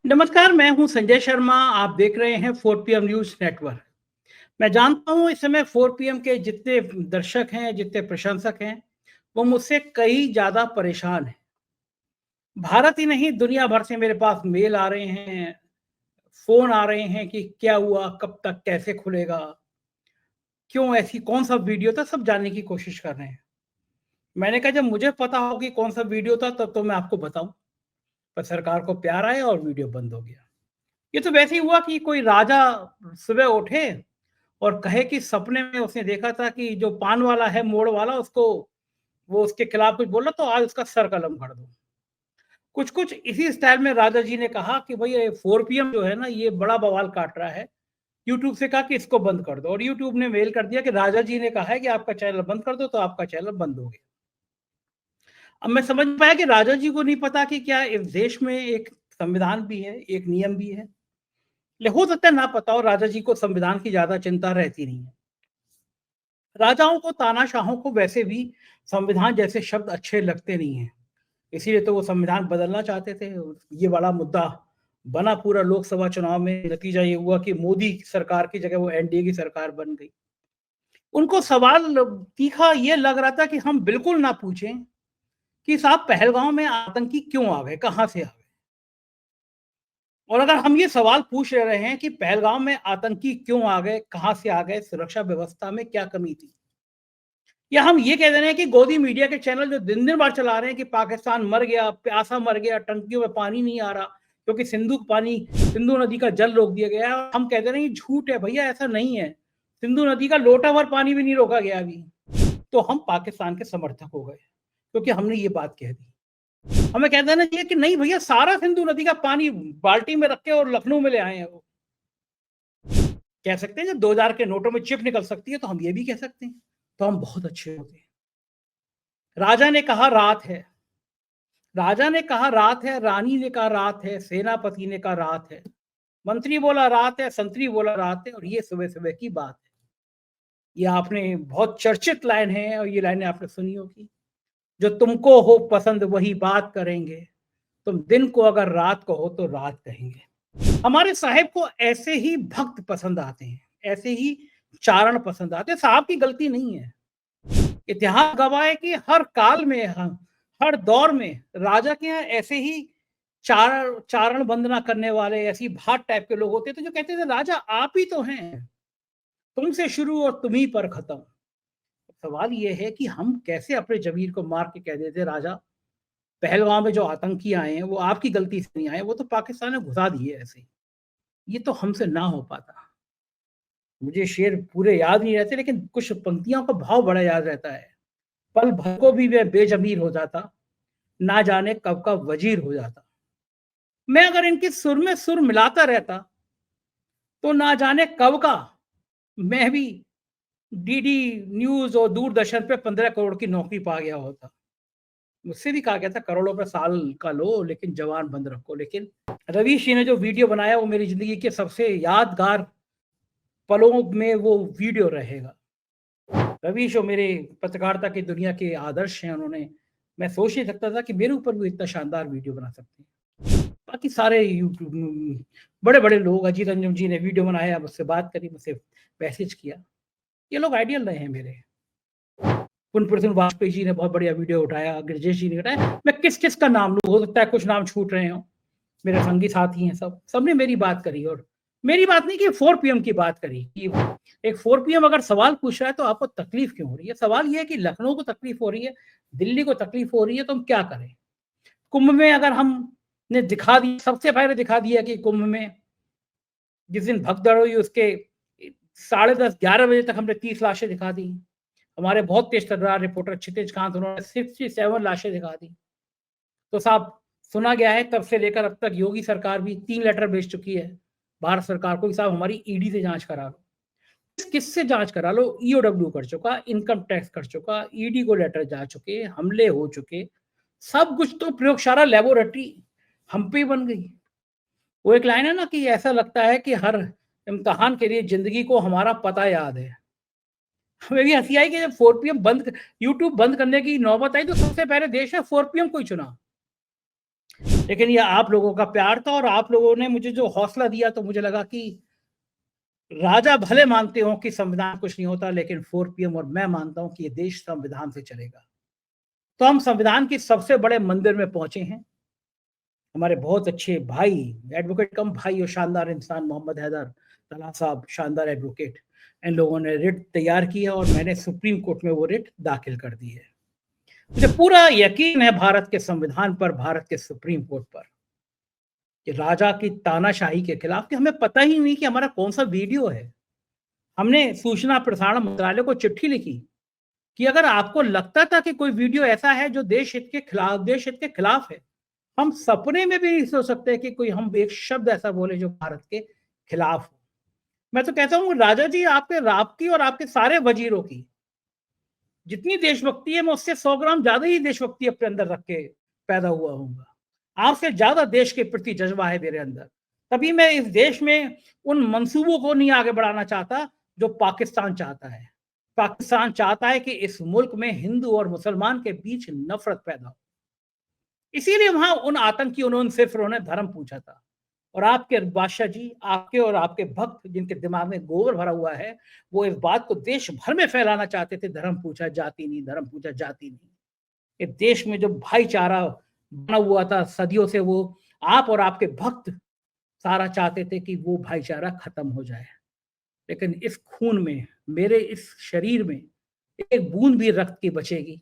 नमस्कार, मैं हूं संजय शर्मा। आप देख रहे हैं 4 PM न्यूज़ नेटवर्क। मैं जानता हूं इस समय 4 PM के जितने दर्शक हैं, जितने प्रशंसक हैं, वो मुझसे कई ज़्यादा परेशान हैं। भारत ही नहीं, दुनिया भर से मेरे पास मेल आ रहे हैं, फ़ोन आ रहे हैं कि क्या हुआ, कब तक, कैसे खुलेगा, क्यों ऐसी कौन-सा वीडियो था, सब जानने की कोशिश कर रहे हैं। मैंने कहा जब मुझे पता हो कि कौन-सा वीडियो था तब तो मैं आपको बताऊँ, पर सरकार को प्यार आया और वीडियो बंद हो गया। ये तो वैसे ही हुआ कि कोई राजा सुबह उठे और कहे कि सपने में उसने देखा था कि जो पान वाला है, मोड़ वाला, उसको वो उसके खिलाफ कुछ बोला तो आज उसका सर कलम कर दो। कुछ-कुछ इसी स्टाइल में राजा जी ने कहा कि भई ये 4 PM जो है ना, ये बड़ा बवाल काट रहा है। यूट्यूब से कहा कि इसको बंद कर दो और यूट्यूब ने मेल कर दिया कि राजा जी ने कहा है कि आपका चैनल बंद कर दो, तो आपका चैनल बंद हो गया। अब मैं समझ पाया कि राजा जी को नहीं पता कि क्या इस देश में एक संविधान भी है, एक नियम भी है। हो सकता है ना पता हो, राजा जी को संविधान की ज़्यादा चिंता रहती नहीं है। राजाओं को, तानाशाहों को वैसे भी संविधान जैसे शब्द अच्छे लगते नहीं हैं। इसीलिए तो वो संविधान बदलना चाहते थे और ये बड़ा मुद्दा बना पूरा लोकसभा चुनाव में। नतीजा ये हुआ कि मोदी सरकार की जगह वो एनडीए की सरकार बन गई। उनको सवाल तीखा ये लग रहा था कि हम बिल्कुल ना पूछें कि साहब पहलगाँव में आतंकी क्यों आ गए? कहाँ से आ गए? और अगर हम ये सवाल पूछ रहे हैं कि पहलगाम में आतंकी क्यों आ गए, कहाँ से आ गए, सुरक्षा व्यवस्था में क्या कमी थी? या हम ये कह दे रहे हैं कि गोदी मीडिया के चैनल जो दिन-दिन भर चला रहे हैं कि पाकिस्तान मर गया, प्यासा मर गया, टंकियों में पानी नहीं आ रहा, क्योंकि सिंधु नदी का जल रोक दिया गया है। और हम कहते रहे हैं झूठ है भैया, ऐसा नहीं है। सिंधु नदी का लोटा भर पानी भी नहीं रोका गया अभी। तो हम पाकिस्तान के समर्थक हो गए, क्योंकि हमने ये बात कह दी। हमें कह देना चाहिए कि नहीं भैया, सारा सिंधु नदी का पानी बाल्टी में रख के और लखनऊ में ले आए हैं वो। कह सकते हैं जब 2000 के नोटों में चिप निकल सकती है तो हम ये भी कह सकते हैं, तो हम बहुत अच्छे होते हैं। राजा ने कहा रात है, राजा ने कहा रात है, रानी ने कहा रात है, सेनापति ने कहा रात है, मंत्री बोला रात है, संतरी बोला रात है, और ये सुबह सुबह की बात है। ये आपने बहुत चर्चित लाइन है और ये लाइनें आपने सुनी होगी। जो तुमको हो पसंद वही बात करेंगे, तुम दिन को अगर रात कहो तो रात कहेंगे। हमारे साहेब को ऐसे ही भक्त पसंद आते हैं, ऐसे ही चारण पसंद आते हैं। साहब की गलती नहीं है। इतिहास गवाह है कि हर काल में, हर दौर में राजा के यहाँ ऐसे ही चारण वंदना करने वाले, ऐसी भाट टाइप के लोग होते थे जो कहते थे राजा आप ही तो हैं, तुमसे शुरू और तुम ही पर खत्म। सवाल ये है कि हम कैसे अपने जमीर को मार के कह देते राजा पहलगाम में जो आतंकी आए हैं वो आपकी गलती से नहीं आए, वो तो पाकिस्तान ने घुसा दिए ऐसे ही। ये तो हमसे ना हो पाता। मुझे शेर पूरे याद नहीं रहते, लेकिन कुछ पंक्तियों का भाव बड़ा याद रहता है। पल भर को भी वह बेजमीर हो जाता, ना जाने कब का वजीर हो जाता। मैं अगर इनके सुर में सुर मिलाता रहता तो ना जाने कब का मैं भी डीडी न्यूज और दूरदर्शन पे 15 करोड़ की नौकरी पा गया होता। मुझसे भी कहा गया था करोड़ों पे साल का लो लेकिन जवान बंद रखो। लेकिन रवीश जी ने जो वीडियो बनाया वो मेरी जिंदगी के सबसे यादगार पलों में वो वीडियो रहेगा। रवीश जो मेरे पत्रकारिता की दुनिया के आदर्श हैं, उन्होंने, मैं सोच नहीं सकता था कि मेरे ऊपर भी इतना शानदार वीडियो बना सकते हैं। बाकी सारे यूट्यूब बड़े-बड़े लोग, अजीत अंजुम जी ने वीडियो बनाया, मुझसे बात करी, मुझसे मैसेज किया। ये लोग आइडियल रहे हैं मेरे। पुन वाजपेयी जी ने बहुत बढ़िया वीडियो उठाया, गिरिजेश जी ने उठाया। मैं किस-किस का नाम लूँ? हो सकता है कुछ नाम छूट रहे हों। मेरे संगी साथी हैं सब, सबने मेरी बात करी और मेरी बात नहीं कि 4 PM की बात करी कि एक 4 PM अगर सवाल पूछ रहा है तो आपको तकलीफ क्यों हो रही है? सवाल ये है कि लखनऊ को तकलीफ हो रही है, दिल्ली को तकलीफ हो रही है, तो हम क्या करें? कुंभ में अगर हमने दिखा दी, सबसे पहले दिखा दिया कि कुंभ में जिस दिन भगदड़ हुई उसके 10:30 11 बजे तक हमने 30 लाशें दिखा दी। हमारे बहुत तेज तर्रार रिपोर्टर क्षितिज कांत, उन्होंने 67 लाशें दिखा दी। तो साहब, सुना गया है तब से लेकर अब तक योगी सरकार भी 3 लेटर भेज चुकी है भारत सरकार को कि साहब हमारी ईडी से जांच करा लो। किससे जांच करा लो? ईओडब्ल्यू कर चुका, इनकम टैक्स कर चुका, ईडी को लेटर जा चुके, हमले हो चुके, सब कुछ। तो प्रयोगशाला लेबोरेटरी हम पे बन गई। वो एक लाइन है ना कि ऐसा लगता है कि हर इम्तिहान के लिए जिंदगी को हमारा पता याद है। हमें भी हंसी आई कि जब 4 PM यूट्यूब बंद करने की नौबत आई तो सबसे पहले देश ने 4 PM को ही चुना। लेकिन ये आप लोगों का प्यार था और आप लोगों ने मुझे जो हौसला दिया, तो मुझे लगा कि राजा भले मानते हो कि संविधान कुछ नहीं होता, लेकिन 4 पीएम और मैं मानता हूं कि ये देश संविधान से चलेगा। तो हम संविधान के सबसे बड़े मंदिर में पहुंचे हैं। हमारे बहुत अच्छे भाई, एडवोकेट कम भाई और शानदार इंसान मोहम्मद हैदर तला साहब, शानदार एडवोकेट, इन लोगों ने रिट तैयार किया और मैंने सुप्रीम कोर्ट में वो रिट दाखिल कर दी है। मुझे पूरा यकीन है भारत के संविधान पर, भारत के सुप्रीम कोर्ट पर, कि राजा की तानाशाही के खिलाफ, कि हमें पता ही नहीं कि हमारा कौन सा वीडियो है। हमने सूचना प्रसारण मंत्रालय को चिट्ठी लिखी कि अगर आपको लगता था कि कोई वीडियो ऐसा है जो देश हित के खिलाफ है, हम सपने में भी नहीं सोच सकते कि कोई हम एक शब्द ऐसा बोले जो भारत के खिलाफ हो। मैं तो कहता हूं राजा जी, आपकी और आपके सारे वजीरों की जितनी देशभक्ति है, मैं उससे 100 ग्राम ज्यादा ही देशभक्ति अपने अंदर रख के पैदा हुआ हूँ। आपसे ज्यादा देश के प्रति जज्बा है मेरे अंदर। तभी मैं इस देश में उन मंसूबों को नहीं आगे बढ़ाना चाहता जो पाकिस्तान चाहता है। पाकिस्तान चाहता है कि इस मुल्क में हिंदू और मुसलमान के बीच नफरत पैदा हो। इसीलिए वहां उन आतंकियों ने, उनसे फिर उन्होंने धर्म पूछा था। और आपके बादशाह जी, आपके और आपके भक्त जिनके दिमाग में गोबर भरा हुआ है, वो इस बात को देश भर में फैलाना चाहते थे, धर्म पूछा जाति नहीं, धर्म पूछा जाति नहीं। ये देश में जो भाईचारा बना हुआ था सदियों से, वो आप और आपके भक्त सारा चाहते थे कि वो भाईचारा खत्म हो जाए। लेकिन इस खून में, मेरे इस शरीर में एक बूंद भी रक्त की बचेगी।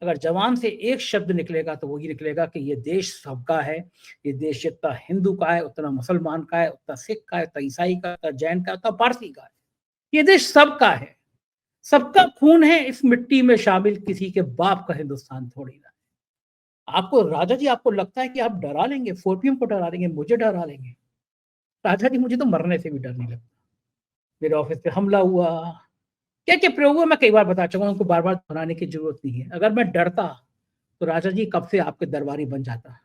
अगर जवान से एक शब्द निकलेगा तो वही निकलेगा कि ये देश सबका है। ये देश जितना हिंदू का है, उतना मुसलमान का है, उतना सिख का है, उतना ईसाई का, उतना जैन का, उतना पारसी का है। ये देश सबका है, सबका खून है इस मिट्टी में शामिल, किसी के बाप का हिंदुस्तान थोड़ी ना। आपको राजा जी, आपको लगता है कि आप डरा लेंगे, 4 पीएम को डरा लेंगे, मुझे डरा लेंगे? राजा जी, मुझे तो मरने से भी डर नहीं लगता। मेरे ऑफिस पे हमला हुआ, क्या क्या प्रयोग हुआ, मैं कई बार बता चुका हूं, उनको बार बार दोहराने की जरूरत नहीं है। अगर मैं डरता तो राजा जी कब से आपके दरबारी बन जाता।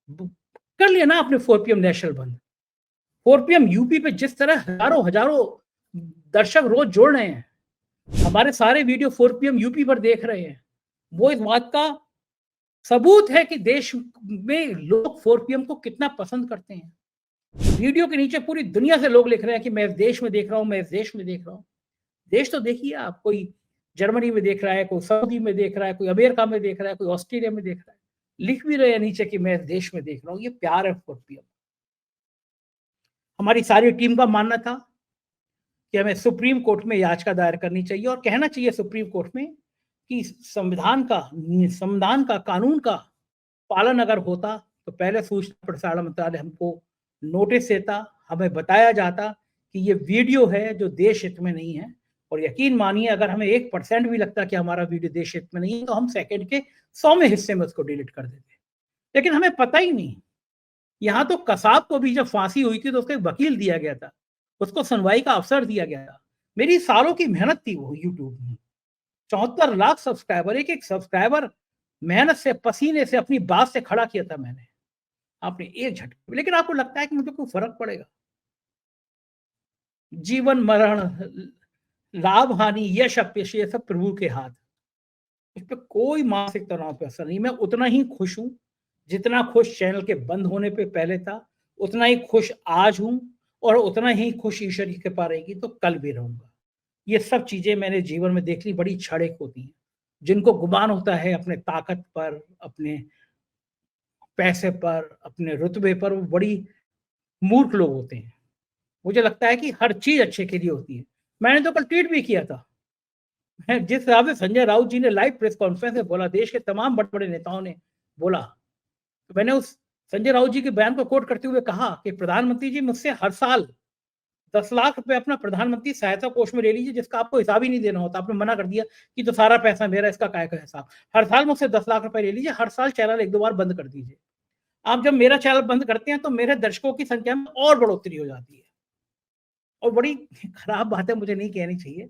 कर लिया ना आपने 4 पीएम नेशनल बंद। 4 पीएम यूपी पे जिस तरह हजारों हजारों दर्शक रोज जोड़ रहे हैं, हमारे सारे वीडियो 4 पीएम यूपी पर देख रहे हैं, वो इस बात का सबूत है कि देश में लोग 4 पीएम को कितना पसंद करते हैं। वीडियो के नीचे पूरी दुनिया से लोग लिख रहे हैं कि मैं इस देश में देख रहा हूं, मैं इस देश में देख रहा हूं। देश तो देखिए आप, कोई जर्मनी में देख रहा है, कोई सऊदी में देख रहा है, कोई अमेरिका में देख रहा है, कोई ऑस्ट्रेलिया में देख रहा है, लिख भी रहे हैं नीचे कि मैं इस देश में देख रहा हूं। ये प्यार है 4 पीएम। हमारी सारी टीम का मानना था कि हमें सुप्रीम कोर्ट में याचिका दायर करनी चाहिए और कहना चाहिए सुप्रीम कोर्ट में कि संविधान का, कानून का पालन अगर होता तो पहले सूचना प्रसारण मंत्रालय हमको नोटिस देता, हमें बताया जाता कि ये वीडियो है जो देश हित में नहीं है। और यकीन मानिए, अगर हमें 1% भी लगता कि हमारा वीडियो देश हित में नहीं है, तो हम सेकंड के 100वें हिस्से में उसको डिलीट कर देते। लेकिन हमें पता ही नहीं। यहाँ तो कसाब को भी जब फांसी हुई थी तो उसको एक वकील दिया गया था, उसको सुनवाई का अवसर दिया गया था। मेरी सालों की मेहनत थी वो यूट्यूब में, 74 लाख सब्सक्राइबर, एक एक सब्सक्राइबर मेहनत से, पसीने से, अपनी बात से खड़ा किया था मैंने। आपने एक झटके, लेकिन आपको लगता है कि मुझे कोई फर्क पड़ेगा? जीवन मरण, लाभ हानि, यश अपयश, ये सब प्रभु के हाथ। इस पे कोई मानसिक तनाव पे असर नहीं। मैं उतना ही खुश हूं जितना खुश चैनल के बंद होने पे पहले था, उतना ही खुश आज हूं, और उतना ही खुश ईश्वर की कृपा रहेगी तो कल भी रहूंगा। ये सब चीजें मैंने जीवन में देख ली, बड़ी क्षणिक होती हैं। जिनको गुमान होता है अपने ताकत पर, अपने पैसे पर, अपने रुतबे पर, वो बड़ी मूर्ख लोग होते हैं। मुझे लगता है कि हर चीज अच्छे के लिए होती है। मैंने तो कल ट्वीट भी किया था, जिस हिसाब से संजय राउत जी ने लाइव प्रेस कॉन्फ्रेंस में बोला, देश के तमाम बड़े बड़े नेताओं ने बोला, तो मैंने उस संजय राउत जी के बयान को कोट करते हुए कहा कि प्रधानमंत्री जी, मुझसे हर साल 10 लाख रुपए अपना प्रधानमंत्री सहायता कोष में ले लीजिए, जिसका आपको हिसाब ही नहीं देना होता। आपने मना कर दिया कि तो सारा पैसा मेरा, इसका काय का हिसाब। हर साल मुझसे 10 लाख रुपए ले लीजिए, हर साल चैनल 1-2 बार बंद कर दीजिए। आप जब मेरा चैनल बंद करते हैं तो मेरे दर्शकों की संख्या में और बढ़ोतरी हो जाती है। और बड़ी खराब बात है, मुझे नहीं कहनी चाहिए,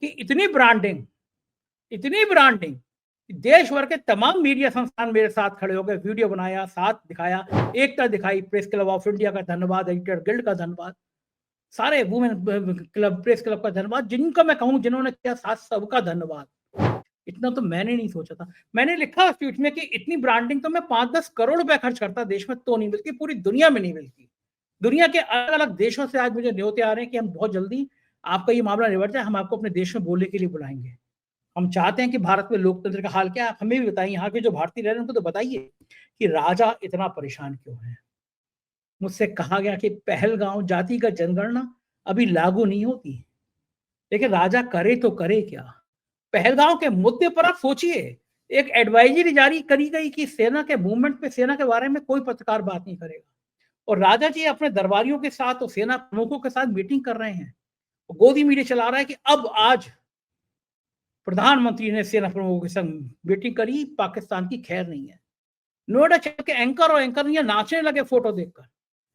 कि इतनी ब्रांडिंग, देश भर के तमाम मीडिया संस्थान मेरे साथ खड़े हो गए, वीडियो बनाया, साथ दिखाया, एकता दिखाई। प्रेस क्लब ऑफ इंडिया का धन्यवाद, एडिटर गिल्ड का धन्यवाद, सारे वुमेन क्लब, प्रेस क्लब का धन्यवाद, जिनका मैं कहूं जिन्होंने किया साथ, सबका धन्यवाद। इतना तो मैंने नहीं सोचा था। मैंने लिखा उस ट्वीट में कि इतनी ब्रांडिंग तो मैं 5-10 करोड़ रुपए खर्च करता देश में तो नहीं मिलती, पूरी दुनिया में नहीं मिलती। दुनिया के अलग-अलग देशों से आज मुझे न्योते आ रहे हैं कि हम बहुत जल्दी आपका ये मामला निबट जाए, हम आपको अपने देश में बोलने के लिए बुलाएँगे। हम चाहते हैं कि भारत में लोकतंत्र का हाल क्या है, आप हमें भी बताइए, यहाँ के जो भारतीय रह रहे हैं उनको तो बताइए कि राजा इतना परेशान क्यों है? मुझसे कहा गया कि पहलगाँव जातिगत जनगणना अभी लागू नहीं होती। लेकिन राजा करे तो करे क्या? पहलगाँव के मुद्दे पर आप सोचिए, एक एडवाइजरी जारी करी गई कि सेना के मूवमेंट पे, सेना के बारे में कोई पत्रकार बात नहीं करेगा। और राजा जी अपने दरबारियों के साथ और सेना प्रमुखों के साथ मीटिंग कर रहे हैं। गोदी मीडिया चला रहा है कि अब आज प्रधानमंत्री ने सेना प्रमुखों के संग मीटिंग करी, पाकिस्तान की खैर नहीं है। नोएडा शहर के एंकर और एंकरनियां नाचने लगे फोटो देखकर,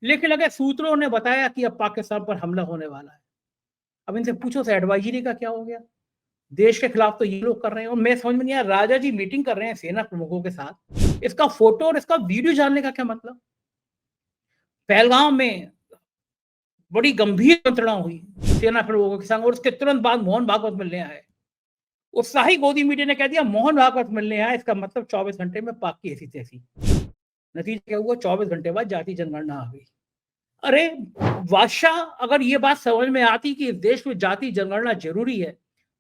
लिखने लगे सूत्रों ने बताया कि अब पाकिस्तान पर हमला होने वाला है। अब इनसे पूछो से एडवाइजरी का क्या हो गया? देश के खिलाफ तो ये लोग कर रहे हैं और मैं समझ में नहीं आया, राजा जी मीटिंग कर रहे हैं सेना प्रमुखों के साथ, इसका फोटो और इसका वीडियो जानने का क्या मतलब? पहलगाम में बड़ी गंभीर मंत्रणा हुई सेना प्रमुखों के संग और उसके तुरंत बाद मोहन भागवत मिलने आए। उत्साही गोदी मीडिया ने कह दिया मोहन भागवत मिलने आए, इसका मतलब 24 घंटे में पाक की ऐसी तैसी। नतीजा क्या हुआ? 24 घंटे बाद जाति जनगणना आ गई। अरे बादशाह, अगर ये बात समझ में आती कि इस देश में जाति जनगणना जरूरी है,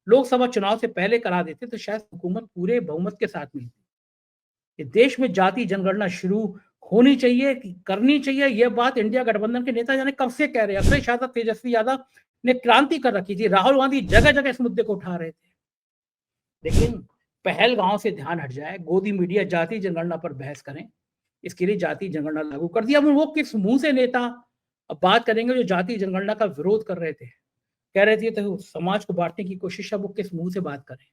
लोकसभा चुनाव से पहले करा देते तो शायद हुकूमत पूरे बहुमत के साथ मिलती। ये देश में जाति जनगणना शुरू होनी चाहिए, करनी चाहिए, यह बात इंडिया गठबंधन के नेता जाने कब से कह रहे हैं। अखिलेश यादव, तेजस्वी यादव ने क्रांति कर रखी थी, राहुल गांधी जगह जगह इस मुद्दे को उठा रहे थे। लेकिन पहलगांव से ध्यान हट जाए, गोदी मीडिया जाति जनगणना पर बहस करें, इसके लिए जाति जनगणना लागू कर दिया। वो किस मुंह से नेता अब बात करेंगे जो जाति जनगणना का विरोध कर रहे थे, कह रहे थे तो समाज को बांटने की कोशिश है, वो किस मुंह से बात करें?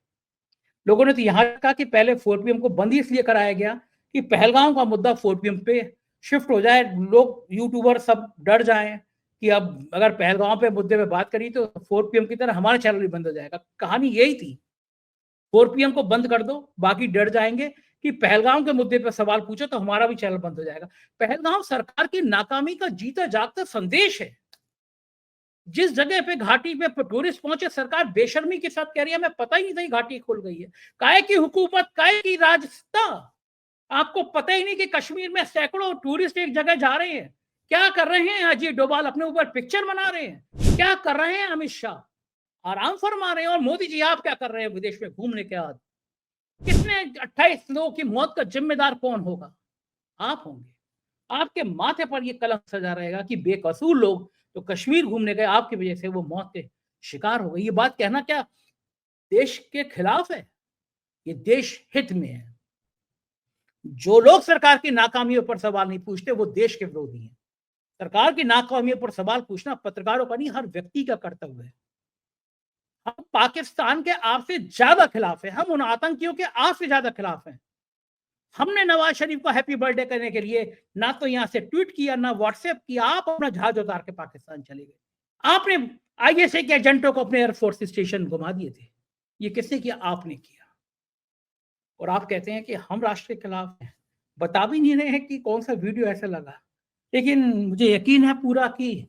लोगों ने तो यहाँ कहा कि पहले 4 PM को बंद इसलिए कराया गया कि पहलगाम का मुद्दा 4 PM पे शिफ्ट हो जाए, लोग यूट्यूबर सब डर जाएं कि अब अगर पहलगाम पे मुद्दे पे बात करी तो 4 PM की तरह हमारा चैनल भी बंद हो जाएगा। कहानी यही थी, 4 PM को बंद कर दो, बाकी डर जाएंगे कि पहलगाम के मुद्दे पर सवाल पूछो तो हमारा भी चैनल बंद हो जाएगा। पहलगाम सरकार की नाकामी का जीता जागता संदेश है। जिस जगह पे घाटी पे टूरिस्ट पहुंचे, सरकार बेशर्मी के साथ कह रही है हमें पता ही नहीं था घाटी खुल गई है। काहे की हुकूमत, काहे की राजसत्ता? आपको पता ही नहीं कि कश्मीर में सैकड़ों टूरिस्ट एक जगह जा रहे हैं। क्या कर रहे हैं अजय डोभाल? अपने ऊपर पिक्चर बना रहे हैं। क्या कर रहे हैं अमित शाह? आराम फरमा रहे हैं। और मोदी जी आप क्या कर रहे हैं विदेश में घूमने के बाद? कितने 28 लोगों की मौत का जिम्मेदार कौन होगा? आप होंगे। आपके माथे पर यह कलंक सजा रहेगा कि बेकसूर लोग तो कश्मीर घूमने गए, आपकी वजह से वो मौत के शिकार हो गई। ये बात कहना क्या देश के खिलाफ है? ये देश हित में है। जो लोग सरकार की नाकामियों पर सवाल नहीं पूछते वो देश के विरोधी हैं। सरकार की नाकामियों पर सवाल पूछना पत्रकारों का नहीं, हर व्यक्ति का कर्तव्य है। हम पाकिस्तान के आपसे ज्यादा खिलाफ है, हम उन आतंकियों के आपसे ज्यादा खिलाफ हैं। हमने नवाज शरीफ को हैप्पी बर्थडे करने के लिए ना तो यहां से ट्वीट किया, ना व्हाट्सएप किया। आप अपना जहाज उतार के पाकिस्तान चले गए। आपने आईएसए के एजेंटों को अपने एयरफोर्स स्टेशन घुमा दिए थे। ये किसने किया? आपने किया। और आप कहते हैं कि हम राष्ट्र के खिलाफ हैं। बता भी नहीं रहे हैं कि कौन सा वीडियो ऐसा लगा। लेकिन मुझे यकीन है पूरा कि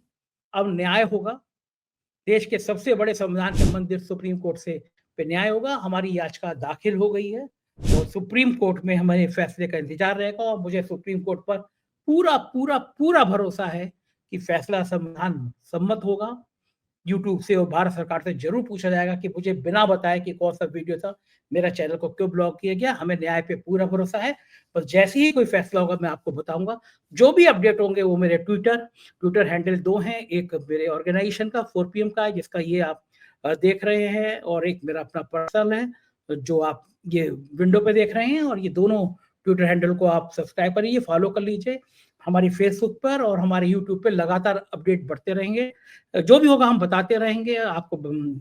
अब न्याय होगा। देश के सबसे बड़े संविधान के मंदिर सुप्रीम कोर्ट से पे न्याय होगा। हमारी याचिका दाखिल हो गई है और सुप्रीम कोर्ट में हमारे फैसले का इंतजार रहेगा। और मुझे सुप्रीम कोर्ट पर पूरा पूरा पूरा भरोसा है कि फैसला संविधान सम्मत होगा। यूट्यूब से और भारत सरकार से जरूर पूछा जाएगा कि मुझे बिना बताए कि कौन सा वीडियो था, मेरा चैनल को क्यों ब्लॉक किया गया। हमें न्याय पे पूरा भरोसा है। बस जैसे ही कोई फैसला होगा मैं आपको बताऊंगा। जो भी अपडेट होंगे वो मेरे ट्विटर हैंडल 2 हैं। एक मेरे ऑर्गेनाइजेशन का 4 PM का है जिसका ये आप देख रहे हैं, और एक मेरा अपना पर्सनल है जो आप ये विंडो पे देख रहे हैं। और ये दोनों ट्विटर हैंडल को आप सब्सक्राइब करिए, फॉलो कर लीजिए। हमारी फेसबुक पर और हमारे यूट्यूब पे लगातार अपडेट बढ़ते रहेंगे। जो भी होगा हम बताते रहेंगे, आपको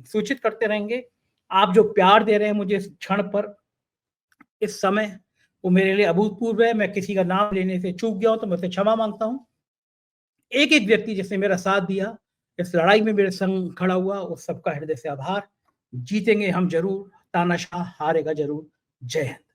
सूचित करते रहेंगे। आप जो प्यार दे रहे हैं मुझे इस क्षण पर, इस समय, वो मेरे लिए अभूतपूर्व है। मैं किसी का नाम लेने से चूक गया हूं तो मैं उससे क्षमा मांगता हूं। एक एक व्यक्ति जिसने मेरा साथ दिया, इस लड़ाई में मेरे संग खड़ा हुआ, उस सबका हृदय से आभार। जीतेंगे हम जरूर, तानाशाह हारेगा जरूर। जय हिंद।